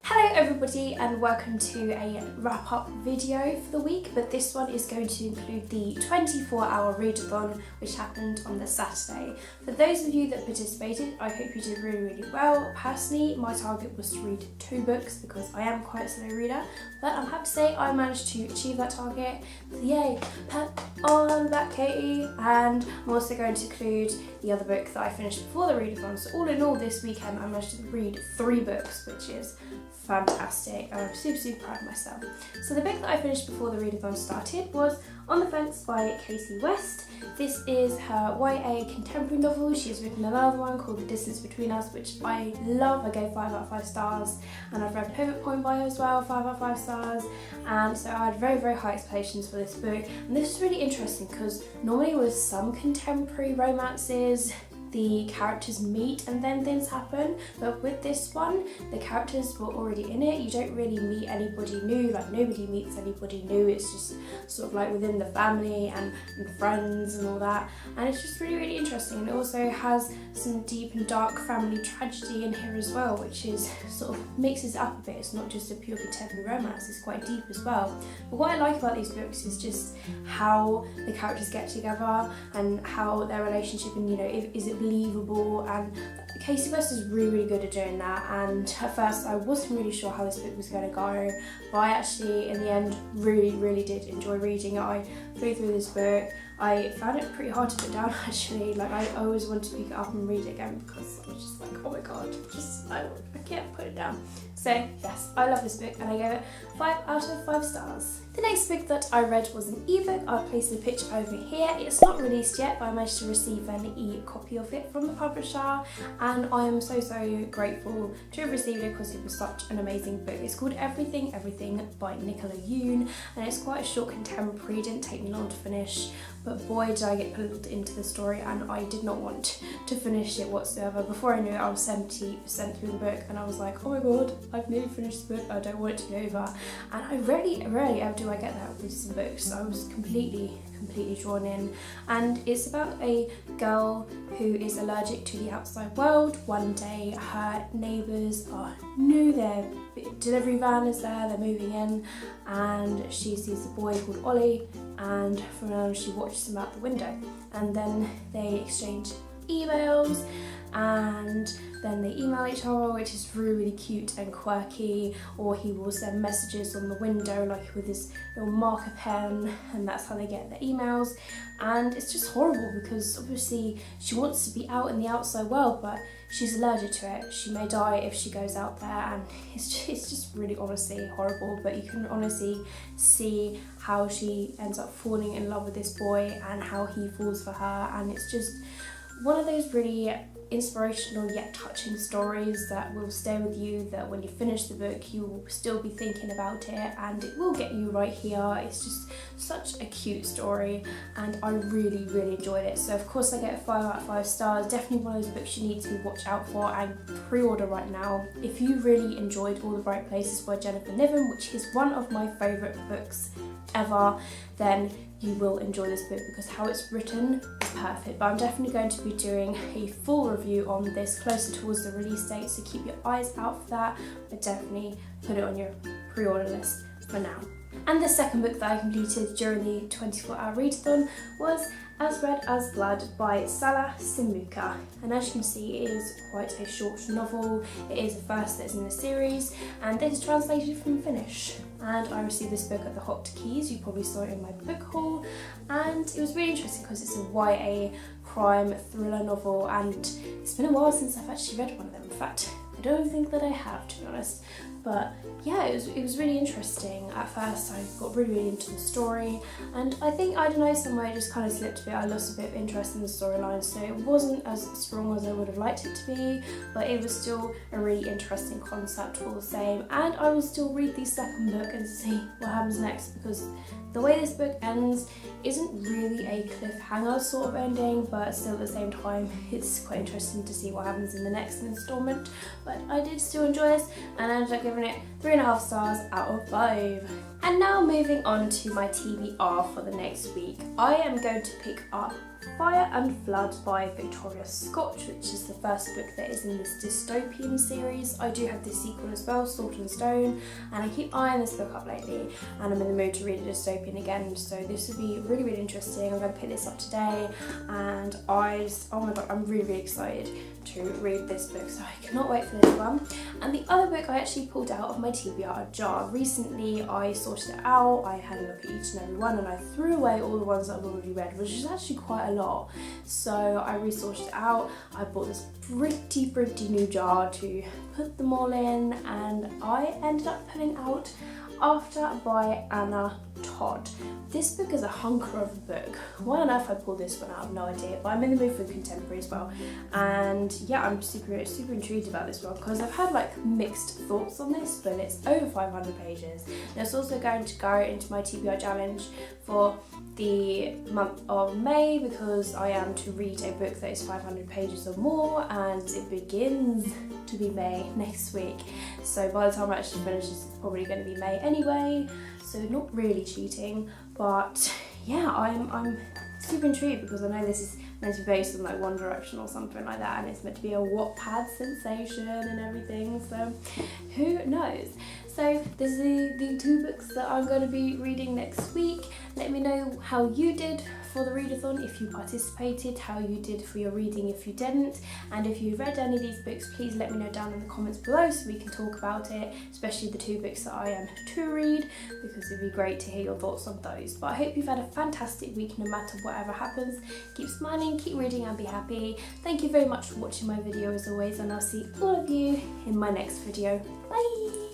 Hello everybody and welcome to a wrap-up video for the week, but this one is going to include the 24-hour readathon which happened on the Saturday. For those of you that participated, I hope you did really well. Personally, my target was to read 2 books because I am quite a slow reader, but I'm happy to say I managed to achieve that target. So yay, pat on that, Katie. And I'm also going to include the other book that I finished before the readathon. So all in all this weekend I managed to read 3 books, which is fantastic. I'm super proud of myself. So the book that I finished before the readathon started was On the Fence by Casey West. This is her YA contemporary novel. She has written another one called The Distance Between Us, which I love. I gave 5 out of 5 stars, and I've read Pivot Point by her as well, 5 out of 5 stars, and so I had very high expectations for this book. And this is really interesting because normally with some contemporary romances the characters meet and then things happen, but with this one the characters were already in it. You don't really meet anybody new, like nobody meets anybody new. It's just sort of like within the family and friends and all that, and it's just really interesting. And it also has some deep and dark family tragedy in here as well, which is sort of mixes it up a bit. It's not just a pure contemporary romance, it's quite deep as well. But what I like about these books is just how the characters get together and how their relationship, and is it believable, and Casey West is really good at doing that. And at first I wasn't really sure how this book was going to go, but I actually in the end really did enjoy reading it. I flew through this book. I found it pretty hard to put down actually. Like I always wanted to pick it up and read it again because I was just like, oh my god, I can't put it down. So yes, I love this book and I gave it 5 out of 5 stars. The next book that I read was an ebook. I'll place the picture over here. It's not released yet, but I managed to receive an e-copy of it from the publisher, and I am so grateful to have received it because it was such an amazing book. It's called Everything by Nicola Yoon, and it's quite a short contemporary. It didn't take me long to finish, but boy did I get pulled into the story, and I did not want to finish it whatsoever. Before I knew it, I was 70% through the book, and I was like, oh my god, I've nearly finished the book, I don't want it to be over. And I rarely ever do I get that with some books. I was completely drawn in, and it's about a girl who is allergic to the outside world. One day her neighbours are new, their delivery van is there, they're moving in, and she sees a boy called Ollie, and from now on she watches him out the window, and then they exchange emails, and then they email each other, which is really cute and quirky. Or he will send messages on the window like with his little marker pen, and that's how they get their emails. And it's just horrible because obviously she wants to be out in the outside world, but she's allergic to it. She may die if she goes out there, and it's just really honestly horrible. But you can honestly see how she ends up falling in love with this boy and how he falls for her, and it's just one of those really inspirational yet touching stories that will stay with you, that when you finish the book you will still be thinking about it, and it will get you right here. It's just such a cute story, and I really enjoyed it. So of course I get 5 out of 5 stars. Definitely one of those books you need to watch out for and pre-order right now. If you really enjoyed All the Bright Places by Jennifer Niven, which is one of my favourite books ever, then you will enjoy this book because how it's written is perfect. But I'm definitely going to be doing a full review on this closer towards the release date, so keep your eyes out for that, but definitely put it on your pre-order list for now. And the second book that I completed during the 24-hour readathon was Read As Vlad by Salah Simbuka, and as you can see it is quite a short novel. It is the first that's in the series, and this is translated from Finnish. And I received this book at the Hot Keys. You probably saw it in my book haul, and it was really interesting because it's a YA crime thriller novel, and it's been a while since I've actually read one of them. In fact, I don't think that I have, to be honest. But yeah, it was really interesting. At first I got really into the story, and I think, I don't know, somewhere it just kind of slipped a bit. I lost a bit of interest in the storyline, so it wasn't as strong as I would have liked it to be, but it was still a really interesting concept all the same. And I will still read the second book and see what happens next, because the way this book ends isn't really a cliffhanger sort of ending, but still at the same time it's quite interesting to see what happens in the next installment. But I did still enjoy this, and I ended up giving it 3.5 stars out of 5. And now moving on to my TBR for the next week. I am going to pick up Fire and Flood by Victoria Scott, which is the first book that is in this dystopian series. I do have the sequel as well, Salt and Stone, and I keep eyeing this book up lately, and I'm in the mood to read a dystopian again, so this would be really, really interesting. I'm going to pick this up today, and oh my god, I'm really, really excited to read this book, so I cannot wait for this one. And the other book I actually pulled out of my TBR jar. Recently I sorted it out, I had a look at each and every one, and I threw away all the ones that I've already read, which is actually quite a lot. So I resorted it out. I bought this pretty new jar to put them all in, and I ended up putting out After by Anna Todd. This book is a hunker of a book. Why on earth I pulled this one out, I have no idea, but I'm in the mood for contemporary as well. And yeah, I'm super intrigued about this one because I've had like mixed thoughts on this, but it's over 500 pages. And it's also going to go into my TBR challenge for the month of May, because I am to read a book that is 500 pages or more, and it begins to be May next week. So by the time I actually finish this, it's probably going to be May anyway, so not really cheating. But yeah, I'm super intrigued because I know this is meant to be based on like One Direction or something like that, and it's meant to be a Wattpad sensation and everything, so who knows. So this is the two books that I'm going to be reading next week. Let me know how you did for the readathon, if you participated, how you did for your reading if you didn't, and if you read any of these books, please let me know down in the comments below so we can talk about it, especially the two books that I am to read, because it'd be great to hear your thoughts on those. But I hope you've had a fantastic week no matter whatever happens. Keep smiling, keep reading and be happy. Thank you very much for watching my video as always, and I'll see all of you in my next video. Bye!